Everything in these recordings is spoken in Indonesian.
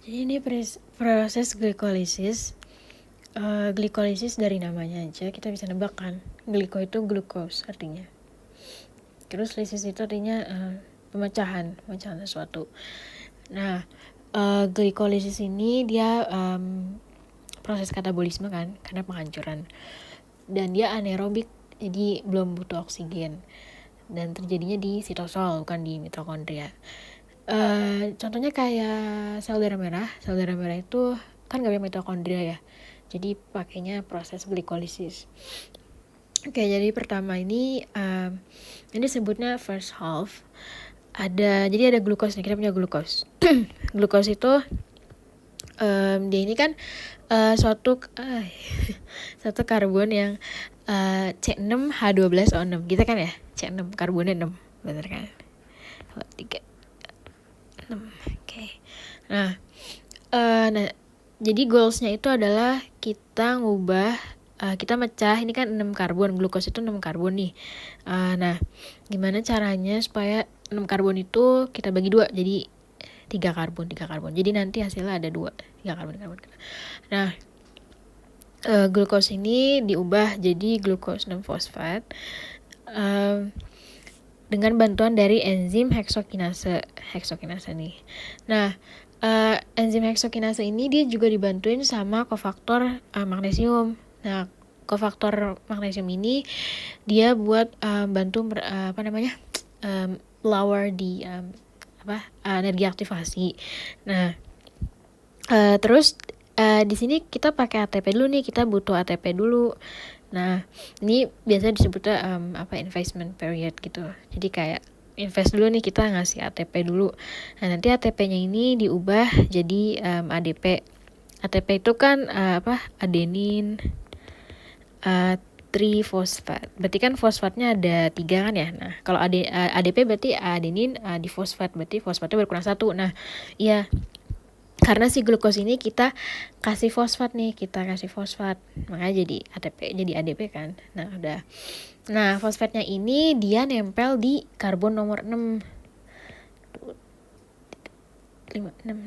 Jadi ini proses glikolisis. Glikolisis dari namanya aja kita bisa nebak kan. Gliko itu glucose artinya. Terus lisis itu artinya pemecahan sesuatu. Nah, glikolisis ini dia proses katabolisme kan, karena penghancuran. Dan dia anaerobik, jadi belum butuh oksigen. Dan terjadinya di sitosol, bukan di mitokondria. Contohnya kayak sel darah merah. Sel darah merah itu kan gak punya mitokondria ya. Jadi pakainya proses glikolisis. Oke, jadi pertama ini disebutnya first half. Jadi ada glukos nih, kita punya glukos. Glukos itu dia ini kan suatu karbon yang C6H12O6 gitu kan ya. C6 karbonnya 6, bener kan? 3 6. Oke. Nah, jadi goalsnya itu adalah kita kita mecah, ini kan 6 karbon, glukos itu 6 karbon nih. Nah, gimana caranya supaya 6 karbon itu kita bagi 2, jadi 3 karbon. Jadi nanti hasilnya ada 3 karbon. Nah, glukos ini diubah jadi glukos 6-fosfat dengan bantuan dari enzim heksokinase nih. Nah, enzim heksokinase ini dia juga dibantuin sama kofaktor magnesium. Nah, kofaktor magnesium ini dia buat bantu lower di energi aktivasi. Nah, terus di sini kita pakai ATP dulu nih, kita butuh ATP dulu. Nah, ini biasanya disebutnya investment period gitu. Jadi kayak invest dulu nih, kita ngasih ATP dulu. Nah, nanti ATP-nya ini diubah jadi ADP. ATP itu kan adenin trifosfat. Berarti kan fosfatnya ada 3 kan ya. Nah, kalau ADP berarti adenin difosfat, berarti fosfatnya berkurang 1. Nah, iya. Karena si glukos ini kita kasih fosfat, makanya jadi ADP kan. Nah, udah. Nah, fosfatnya ini dia nempel di karbon nomor 6.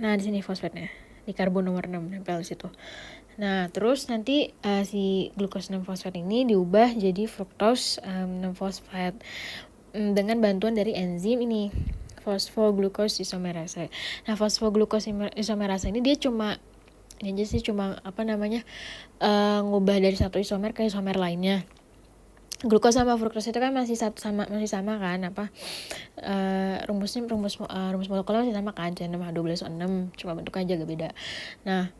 Nah, di sini fosfatnya. Di karbon nomor 6 nempel di situ. Nah, terus nanti si glukos 6-fosfat ini diubah jadi fruktos 6-fosfat dengan bantuan dari enzim ini, fosfoglucose isomerase. Nah, fosfoglucose isomerase ini dia cuma ngubah dari satu isomer ke isomer lainnya. Glukos sama fruktos itu kan masih sama kan, rumus molekuler masih sama kan, C6H12O6, cuma bentuknya aja agak beda. Nah,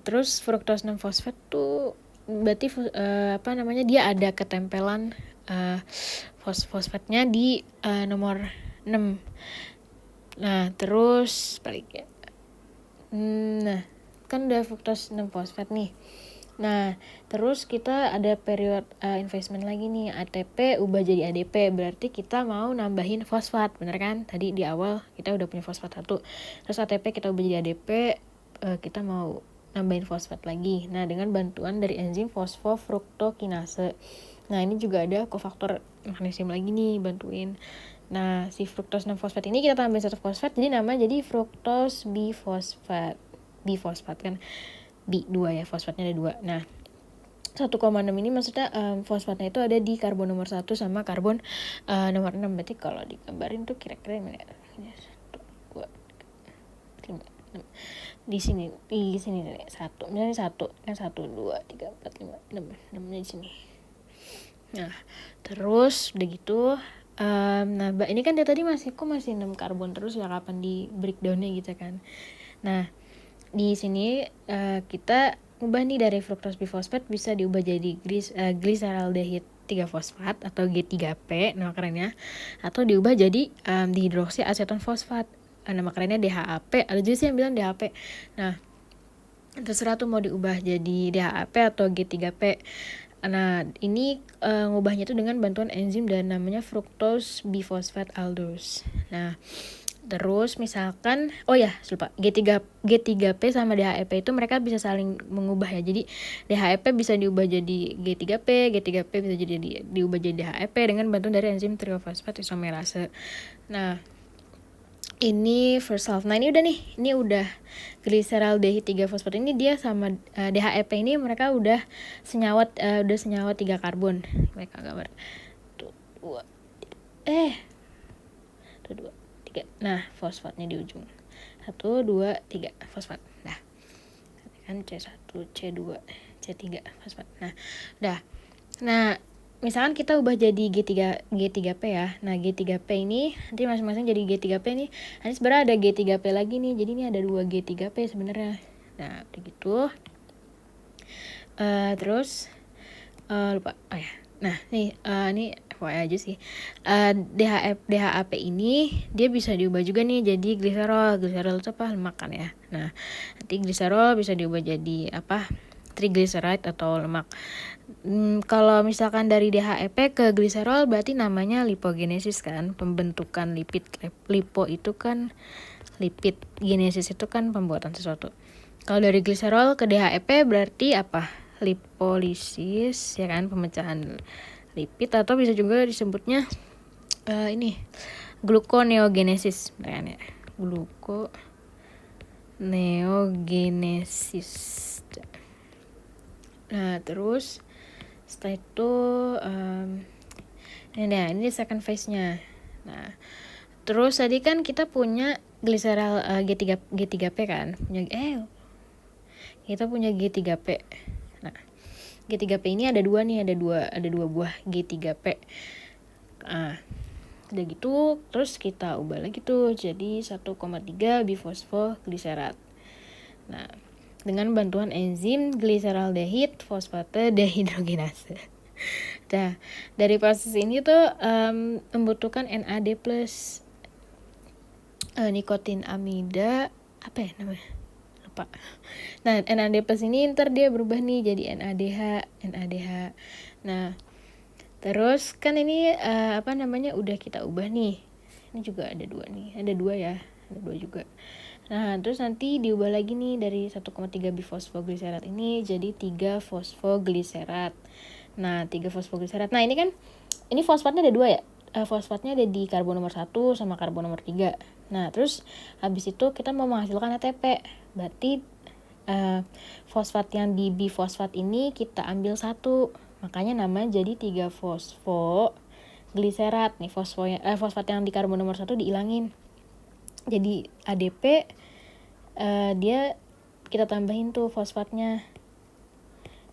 terus fruktos 6-fosfat tuh berarti dia ada ketempelan fosfatnya di nomor 6. Nah, terus balik ya. Nah, kan udah fruktos 6-fosfat nih. Nah, terus kita ada period investment lagi nih, ATP ubah jadi ADP, berarti kita mau nambahin fosfat, bener kan? Tadi di awal kita udah punya fosfat 1, terus ATP kita ubah jadi ADP, kita mau nambahin fosfat lagi. Nah, dengan bantuan dari enzim fosfofruktokinase. Nah, ini juga ada kofaktor magnesium lagi nih bantuin. Nah, si fruktos 6-fosfat ini kita tambahin 1 fosfat, jadi nama jadi fruktos bifosfat. Bifosfat kan B2 ya, fosfatnya ada 2. Nah, 1,6 ini maksudnya fosfatnya itu ada di karbon nomor 1 sama karbon nomor 6. Berarti kalau digambarin tuh kira-kira gimana ya? 1, 2, 3, 4, 5, 6. Di sini nih 1. Misalnya 1, kan 1, 2, 3, 4, 5, 6. 6-nya di sini. Nah, terus udah gitu ini kan dari tadi masih 6 karbon terus ya, kapan di breakdownnya gitu kan. Nah, di sini kita ubah nih dari fruktos bifosfat bisa diubah jadi glyceraldehyde 3-fosfat atau G3P nama kerennya, atau diubah jadi dihidroksi aseton fosfat, nama kerennya DHAP. Ada juga sih yang bilang DHP. Nah, terserah tuh mau diubah jadi DHAP atau G3P. Nah, ini ngubahnya tuh dengan bantuan enzim dan namanya fructose bifosfat aldose. Nah, terus misalkan lupa, G3P sama DHEP itu mereka bisa saling mengubah ya. Jadi DHEP bisa diubah jadi G3P bisa jadi diubah jadi DHEP dengan bantuan dari enzim triofosfat isomerase. Nah, ini first half. Nah ini udah nih, ini udah gliseraldehid 3 fosfat ini dia sama DHEP ini mereka udah senyawa 3 karbon. Mereka gambar. Tuh, 2 3. Nah, fosfatnya di ujung. 1 2 3 fosfat. Nah, kan C1, C2, C3 fosfat. Nah, udah. Nah, misalkan kita ubah jadi G3P ya. Nah, G3P ini nanti masing-masing jadi G3P nih. Nanti sebenarnya ada G3P lagi nih. Jadi ini ada 2 G3P sebenarnya. Nah, begitu. Terus lupa. Oh ya. Nah, nih ini FYI aja sih. DHAP ini dia bisa diubah juga nih jadi gliserol. Gliserol itu apa? Lemak kan ya. Nah, nanti gliserol bisa diubah jadi apa? Triglyceride atau lemak. Kalau misalkan dari DHEP ke gliserol berarti namanya lipogenesis kan, pembentukan lipid. Lipo itu kan lipid, genesis itu kan pembuatan sesuatu. Kalau dari gliserol ke DHEP berarti apa? Lipolisis ya kan, pemecahan lipid, atau bisa juga disebutnya ini gluconeogenesis kan ya. Gluconeogenesis. Nah, terus setelah itu ini second phase-nya. Nah, terus tadi kan kita punya gliserol G3P kan. Kita punya G3P. Nah, G3P ini ada dua buah G3P. Nah, udah gitu terus kita ubah lagi tuh jadi 1,3 bifosfogliserat. Nah, dengan bantuan enzim gliseraldehid fosfate dehidrogenase. Nah, dari proses ini tuh membutuhkan NAD+, nikotin amida, apa ya namanya? Lupa. Nah, NAD+ ini ntar dia berubah nih jadi NADH. Nah, terus kan ini udah kita ubah nih. Ini juga ada 2 nih. Ada 2 ya. Ada 2 juga. Nah, terus nanti diubah lagi nih dari 1,3 bifosfogliserat ini jadi 3 fosfogliserat. Nah, 3 fosfogliserat. Nah, ini fosfatnya ada 2 ya. Fosfatnya ada di karbon nomor 1 sama karbon nomor 3. Nah, terus habis itu kita mau menghasilkan ATP. Berarti fosfat yang di bifosfat ini kita ambil 1. Makanya namanya jadi 3 fosfogliserat. Nih fosfat yang di karbon nomor 1 diilangin. Jadi ADP dia kita tambahin tuh fosfatnya.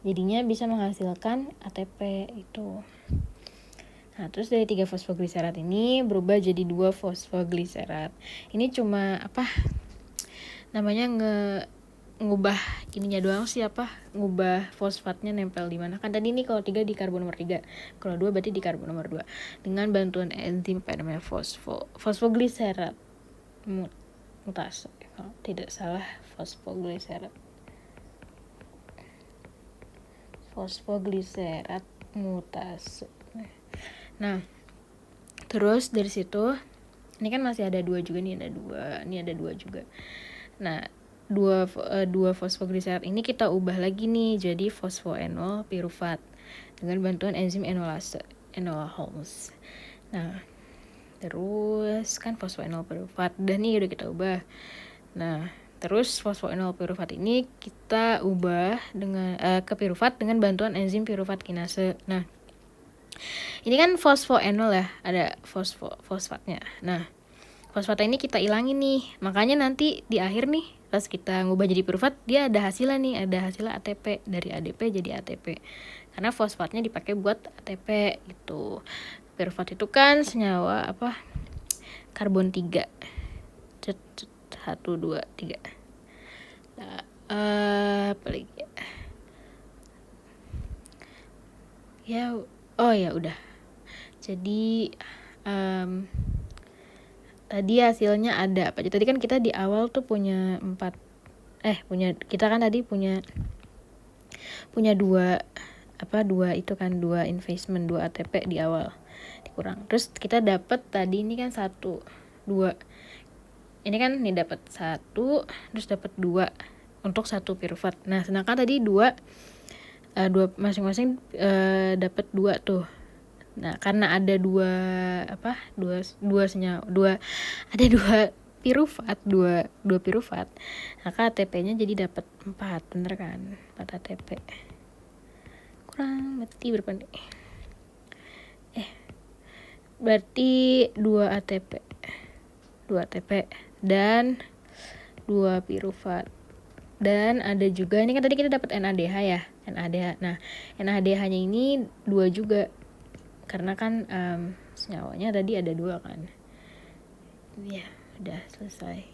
Jadinya bisa menghasilkan ATP itu. Nah, terus dari 3 fosfogliserat ini berubah jadi 2 fosfogliserat. Ini cuma namanya ngubah ininya doang sih, ngubah fosfatnya nempel di mana. Kan tadi ini kalau 3 di karbon nomor 3, kalau 2 berarti di karbon nomor 2. Dengan bantuan enzim namanya fosfogliserat mutase, kalau tidak salah fosfogliserat mutase. Nah, terus dari situ ini kan masih ada 2 juga nih, ada 2 juga. Nah, 2 fosfogliserat ini kita ubah lagi nih jadi fosfoenol pirufat dengan bantuan enzim enolase, enolholmes. Nah, terus kan fosfoenol pirufat udah kita ubah. Nah, terus fosfoenol pirufat ini kita ubah dengan ke pirufat dengan bantuan enzim pirufat kinase. Nah, ini kan fosfoenol ya, ada fosfatnya. Nah, fosfatnya ini kita ilangin nih. Makanya nanti di akhir nih pas kita ngubah jadi pirufat dia ada hasilnya nih, ada hasil ATP, dari ADP jadi ATP. Karena fosfatnya dipakai buat ATP gitu. Pirufat itu kan senyawa karbon 3. 1 2 3. Nah, apa lagi ya? Ya udah. Jadi tadi hasilnya ada apa aja? Tadi kan kita di awal tuh punya kita kan tadi punya 2 itu kan 2 investment, 2 ATP di awal dikurang. Terus kita dapat tadi ini kan 1 2. Ini kan nih dapat 1 terus dapat 2 untuk 1 pirufat. Nah, sedangkan tadi 2 masing-masing dapat 2 tuh. Nah, karena ada 2 senyawa, ada 2 pirufat, dua pirufat, maka ATP-nya jadi dapat 4, bener kan? 4 ATP. Kurang berarti berapa nih? Berarti 2 ATP. 2 ATP dan 2 pirufat. Dan ada juga, ini kan tadi kita dapat NADH ya, NADH. Nah, NADH-nya ini 2 juga. Karena kan senyawanya tadi ada 2 kan. Ya, udah selesai.